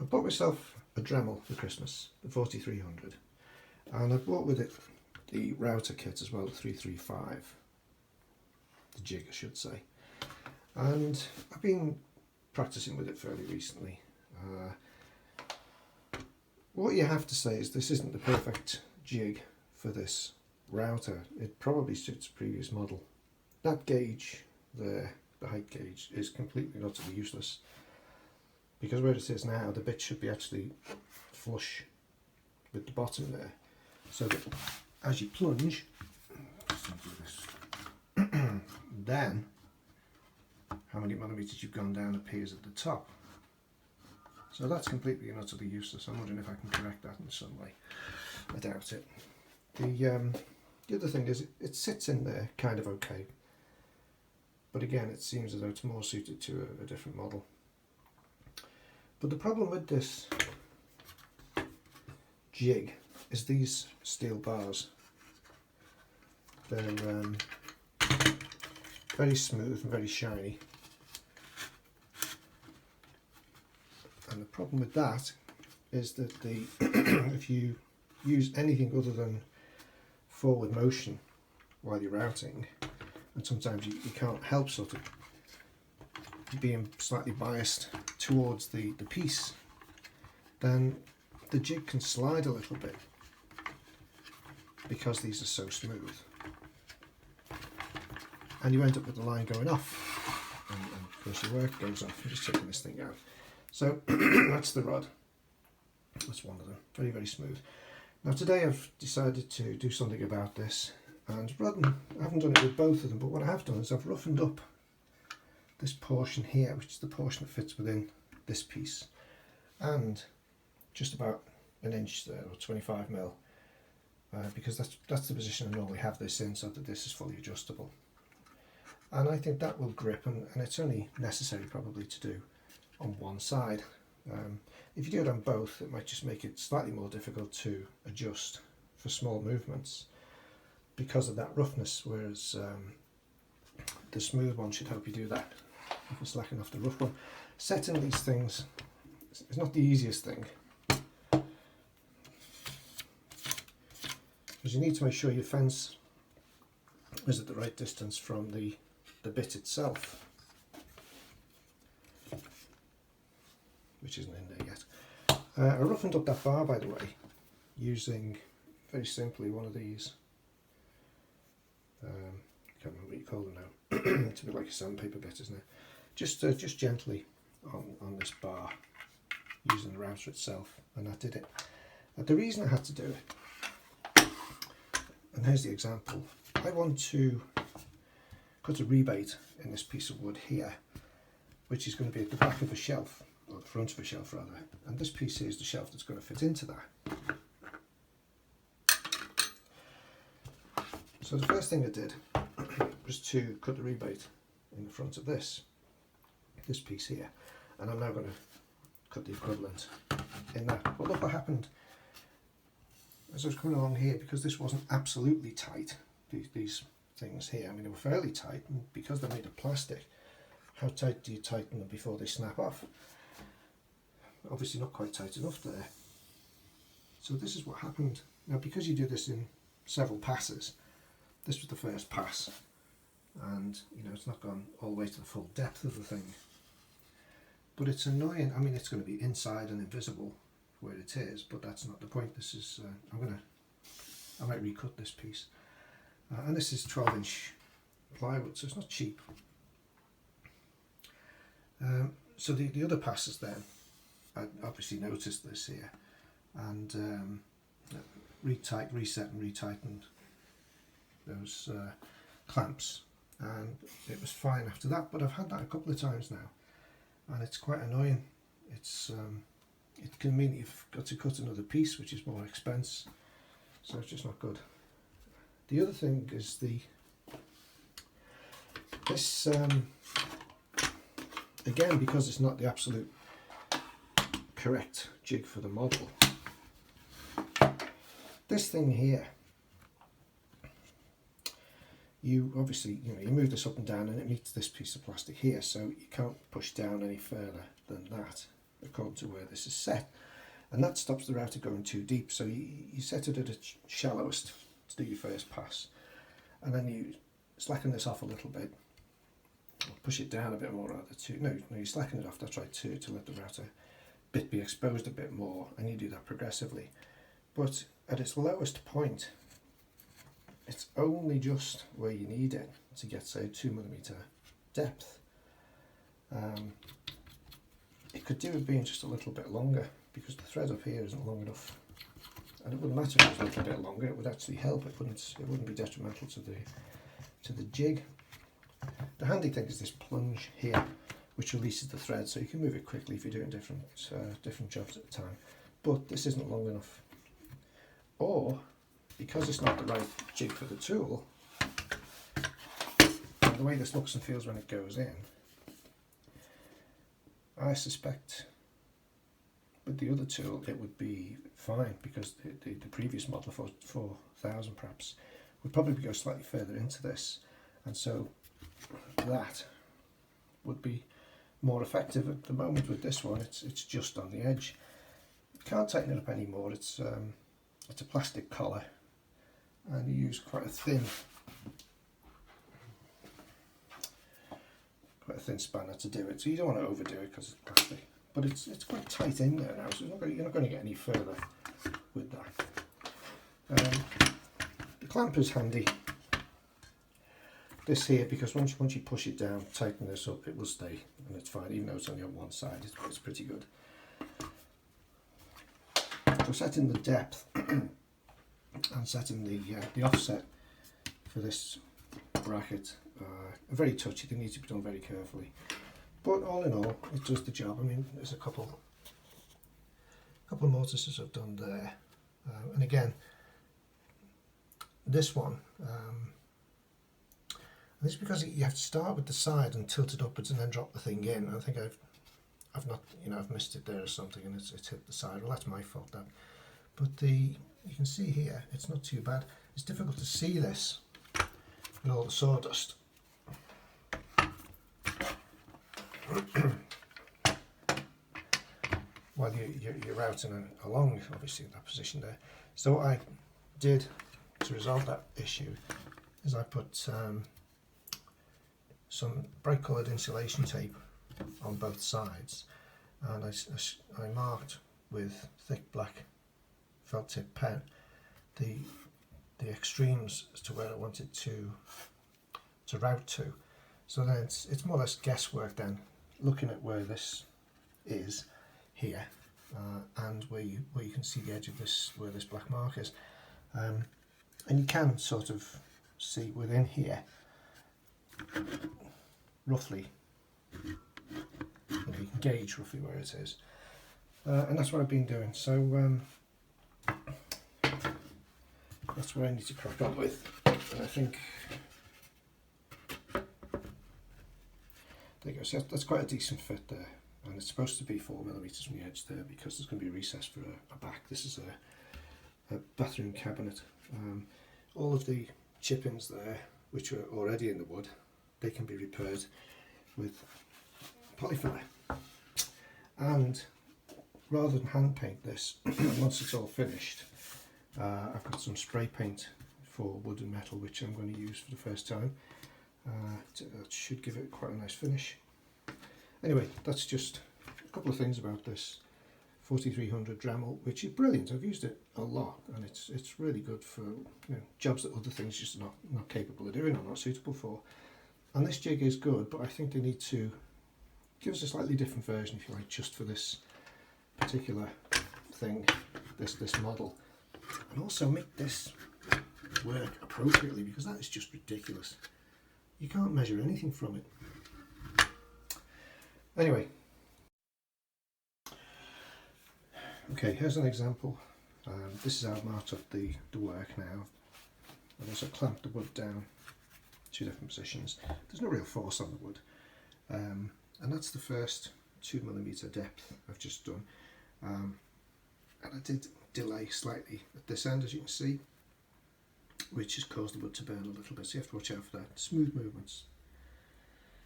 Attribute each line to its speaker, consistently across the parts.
Speaker 1: I bought myself a Dremel for Christmas, the 4300, and I bought with it the router kit as well, the 335, the jig I should say, and I've been practicing with it fairly recently. What you have to say is this isn't the perfect jig for this router. It probably suits a previous model. That gauge there, the height gauge, is completely and utterly useless, because where it is now the bit should be actually flush with the bottom there, so that as you plunge then how many millimeters you've gone down appears at the top. So that's completely and utterly useless. I'm wondering if I can correct that in some way. I doubt it. The other thing is it sits in there kind of okay, but again it seems as though it's more suited to a different model. But the problem with this jig is these steel bars. They're very smooth and very shiny. And the problem with that is that if you use anything other than forward motion while you're routing, and sometimes you can't help sort of being slightly biased towards the piece, then the jig can slide a little bit because these are so smooth, and you end up with the line going off, and of course your work goes off. I'm just taking this thing out. So that's the rod. That's one of them. Very, very smooth. Now today I've decided to do something about this, and I haven't done it with both of them, but what I have done is I've roughened up this portion here, which is the portion that fits within this piece, and just about an inch there, or 25 mil, because that's the position I normally have this in, so that this is fully adjustable. And I think that will grip, and it's only necessary probably to do on one side. If you do it on both, it might just make it slightly more difficult to adjust for small movements because of that roughness, whereas the smooth one should help you do that if you're slacking off the rough one. Setting these things is not the easiest thing, because you need to make sure your fence is at the right distance from the bit itself, which isn't in there yet. I roughened up that bar, by the way, using very simply one of these, I can't remember what you call them now, it's a bit like a sandpaper bit, isn't it? Just gently on this bar, using the router itself, and that did it. Now, the reason I had to do it, and here's the example, I want to cut a rebate in this piece of wood here, which is going to be at the back of a shelf, or the front of a shelf rather, and this piece here is the shelf that's going to fit into that. So the first thing I did was to cut the rebate in the front of this piece here, and I'm now going to cut the equivalent in that. But look what happened as I was coming along here, because this wasn't absolutely tight, these things here, I mean they were fairly tight, and because they're made of plastic, how tight do you tighten them before they snap off? Obviously not quite tight enough there. So this is what happened. Now because you do this in several passes, this was the first pass, and you know it's not gone all the way to the full depth of the thing. But it's annoying. I mean, it's going to be inside and invisible where it is, but that's not the point. This is I might recut this piece, and this is 12-inch plywood, so it's not cheap. So the other passes then, I obviously noticed this here, and reset and retightened those clamps, and it was fine after that. But I've had that a couple of times now, and it's quite annoying. It can mean you've got to cut another piece, which is more expense, so it's just not good. The other thing is this again, because it's not the absolute correct jig for the model, this thing here, you obviously, you move this up and down and it meets this piece of plastic here, so you can't push down any further than that. according to where this is set, and that stops the router going too deep. So you set it at its shallowest to do your first pass, and then you slacken this off a little bit, or push it down a bit more rather. No, you slacken it off, that's right, to let the router bit be exposed a bit more, and you do that progressively. But at its lowest point, it's only just where you need it to get, say, 2mm depth. It could do with being just a little bit longer, because the thread up here isn't long enough, and it wouldn't matter if it was a little bit longer. It would actually help. It wouldn't be detrimental to the jig. The handy thing is this plunge here, which releases the thread, so you can move it quickly if you're doing different jobs at a time. But this isn't long enough, or because it's not the right jig for the tool, and the way this looks and feels when it goes in, I suspect with the other tool it would be fine, because the previous model, 4000 perhaps, would probably go slightly further into this, and so that would be more effective. At the moment with this one, it's just on the edge. You can't tighten it up anymore. It's a plastic collar, and you use quite a thin spanner to do it, so you don't want to overdo it because it's plastic, but it's quite tight in there now, so you're not going to get any further with that. The clamp is handy, this here, because once you push it down, tighten this up, it will stay, and it's fine, even though it's only on one side. It's pretty good. So setting the depth and setting the offset for this bracket are very touchy. They need to be done very carefully, but all in all, it does the job. I mean, there's a couple of mortises I've done there, and again, this one, and this is because you have to start with the side and tilt it upwards and then drop the thing in. I think I've not, I've missed it there or something, and it's hit the side. Well, that's my fault, that. But you can see here, it's not too bad. It's difficult to see this with all the sawdust. While you're routing along, obviously, in that position there. So what I did to resolve that issue is I put some bright coloured insulation tape on both sides, and I marked with thick black felt tip pen the extremes as to where I wanted to route to. So then it's more or less guesswork then, looking at where this is here, and where you can see the edge of this, where this black mark is, and you can sort of see within here roughly, you can gauge roughly where it is, and that's what I've been doing. So that's what I need to crack on with, and I think there you go. So that's quite a decent fit there, and it's supposed to be 4mm from the edge there, because there's going to be a recess for a back. This is a bathroom cabinet. All of the chip-ins there, which are already in the wood, they can be repaired with polyfiller. And rather than hand paint this, once it's all finished, I've got some spray paint for wood and metal, which I'm going to use for the first time. That should give it quite a nice finish. Anyway, that's just a couple of things about this 4300 Dremel, which is brilliant. I've used it a lot, and it's really good for jobs that other things just not capable of doing or not suitable for. And this jig is good, but I think they need to give us a slightly different version, if you like, just for this particular thing, this model, and also make this work appropriately, because that is just ridiculous. You can't measure anything from it. Anyway, okay, here's an example. This is how I've marked up the work now. I've also clamped the wood down 2 different positions. There's no real force on the wood, and that's the first 2mm depth I've just done, and I did delay slightly at this end, as you can see, which has caused the wood to burn a little bit, so you have to watch out for that. Smooth movements.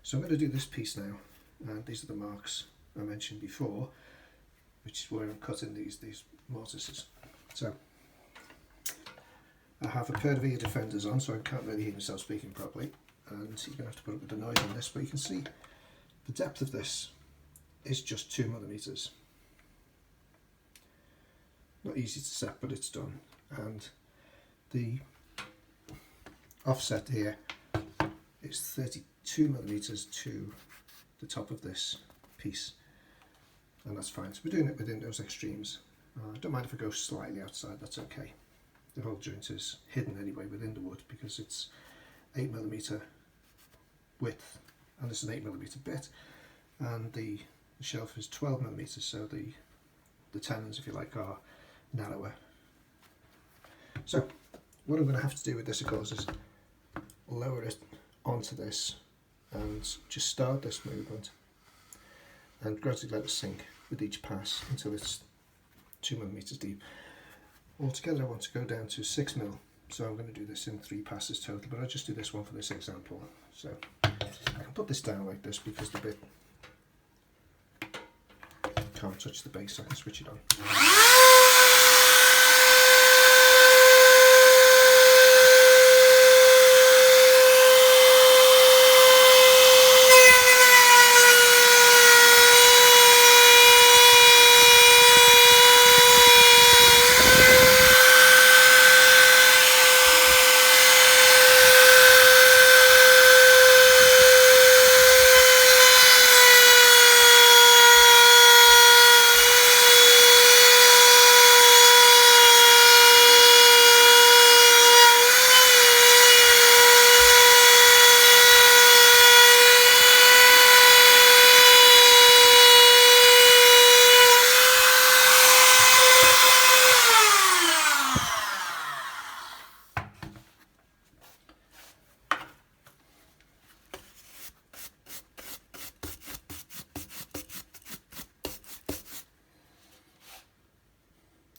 Speaker 1: So I'm going to do this piece now, and these are the marks I mentioned before. which is where I'm cutting these mortises. So I have a pair of ear defenders on, so I can't really hear myself speaking properly, and you're going to have to put up with the noise on this, but you can see the depth of this is just 2mm. Not easy to set, but it's done. And the offset here is 32mm to the top of this piece, and that's fine. So we're doing it within those extremes. I don't mind if I go slightly outside, that's okay. The whole joint is hidden anyway within the wood because it's 8mm width, and it's an 8mm bit, and the shelf is 12mm, so the tenons, if you like, are narrower. So what I'm going to have to do with this, of course, is lower it onto this and just start this movement and gradually let it sink with each pass until it's 2mm deep. Altogether I want to go down to 6mm, so I'm going to do this in 3 passes total, but I'll just do this one for this example. So I can put this down like this because the bit can't touch the base, so I can switch it on.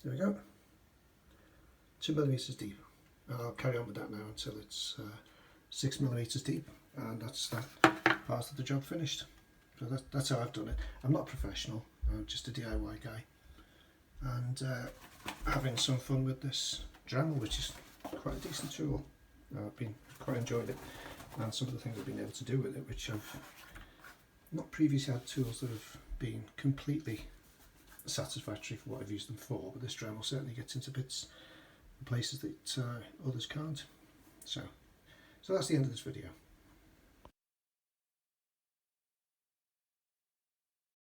Speaker 1: There we go, 2mm deep. I'll carry on with that now until it's 6mm deep, and that's that part of the job finished. So that's how I've done it. I'm not professional, I'm just a DIY guy, and having some fun with this Dremel, which is quite a decent tool. I've been quite enjoying it, and some of the things I've been able to do with it, which I've not previously had tools that have been completely satisfactory for what I've used them for, but this Dremel certainly gets into bits and places that others can't. So that's the end of this video.